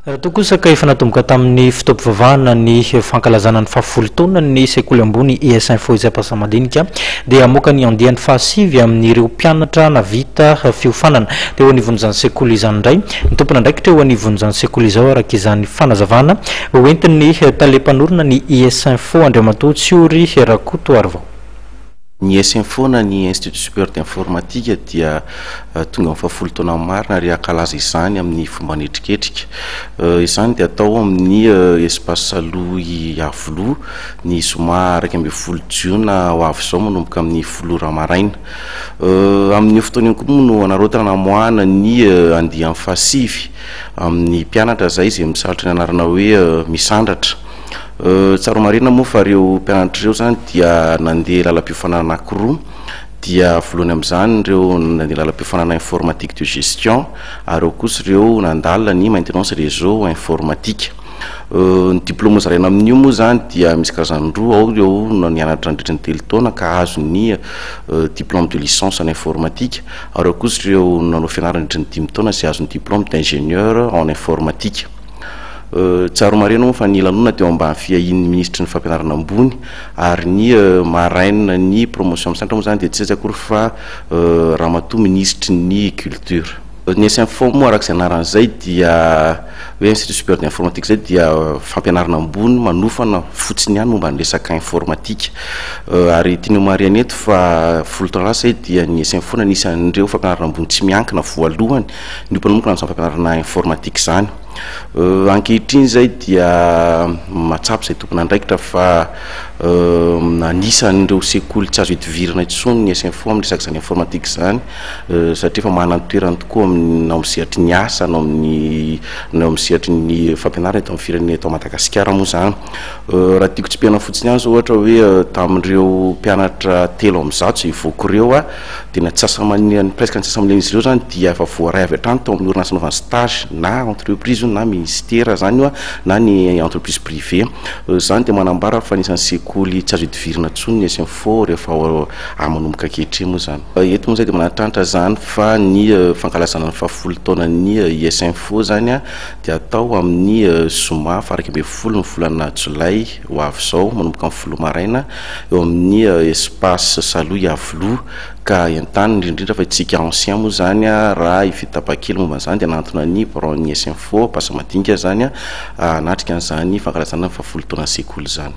Tokosa ka efa natomboka tamin'ny fitopivavahana ny fankalazana ny fahafolo taona ny sekoly ambony ES-Info izay Ampasamadinika dia amoaka ny andiany fahasivy amin'ireo mpianatra navita fiofanana teo anivon'izany sekoly izany indray. Ny tompona ndraikitra eo anivon'izany sekoly izao araka izany fanazavana hoentin'ny talempanorona ny ES-Info Andriamatoa Tsiori Rakotoarivao. Ny ES-Info na ny Institut Supérieur d'Informatique dia tonga amin'ny fahafolo taona marina ary ankalaza izany amin'ny fomba netriketrika. Izany dia atao amin'ny espace Saloy Avoloa ny zoma 12 Jiona ho avy izao manomboka amin'ny 10 maraina. Amin'ny fotoana koa no anarotana namoahana ny andiany fahasivy amin'ny mpianatra izay misalotra ny anarana hoe misandratra. Tsaro marina moa fa ireo mpianatra ireo zany dia nandeha lalam-piofanana anankiroa, dia voalohany amin'izany ireo nandeha lalam-piofanana informatique de gestion ary ao kosa ireo nandalina ny maintenance réseau informatique. Ny diplôme zaraina amin'io moa zany dia misy karazany roa, ao ireo nianatra nandritra ny 3 taona ka azo ny diplôme de licence en informatique, ary ao kosa ireo nanao fianarana nandritra ny 5 taona izay azo ny diplôme d'ingénieur en informatique. Tsaro marina moa fa ny lanona teo ambany fiahin'ny ministry ny fampianarana ambony ary ny maraina ny promotion amin'ny centre moa zany dia tsy akory fa ramatoa ministry ny culture. Ny ES-Info moa arak'izay anaran'izay dia hoe Institut Supérieur d'Informatique zay dia fampianarana ambony manofana fotsiny ihany momba ny resaka informatique ary tiany mariana eto fa 10 taona lasa dia ny ES-Info anisan'ireo fampianarana ambony tsy miankina voalohany ny mpanomboka amin'ny fampianarana informatique zany. Ankehitriny zay dia matsapy izay tompona andraikitra fa anisan'ireo sekoly tsy azo hitovirana intsony ny ES-Info amin'ny resaka izany informatique zany satria fa manana toerana tokoa nao amin'ny sehatry ny asa nao amin'ny sehatry ny fampianarana eto amin'ny firenena eto Madagasikara moa zany. Raha tiako tsy piana fotsiny ihany zao ohatra hoe tamin'ireo mpianatra 3 amby 100 izay ivoaka ireo dia natsasaman'ny presque natsasaman'ny izy ireo zany dia efa voaray avy hatrany tao amin'ny orinasa naovana stage na entreprise na ministère zany io na ny entreprise privée. Zany dia manambara fa anisan'ny sekoly tsy azo hitovirana intsony ny ES-Info rehefa manomboka ankehitriny moa zany. Eto moa zay dia manatrantitra zany fa ny fankalazana ny fahafolo taonan'ny ES-Info zany dia atao amin'ny zoma 12 ny volana Jolay ho avy izao manomboka amin'ny 10 maraina eo amin'ny espace Saloy Avoloa ka entany indrindra fa itsika ancien moa zany raha ifitapakely momba zany dia nantona ny baron'ny ES-Info Ampasamadinika zany anatrika an'izany fankalazana ny fahafolo taona sekoly zany.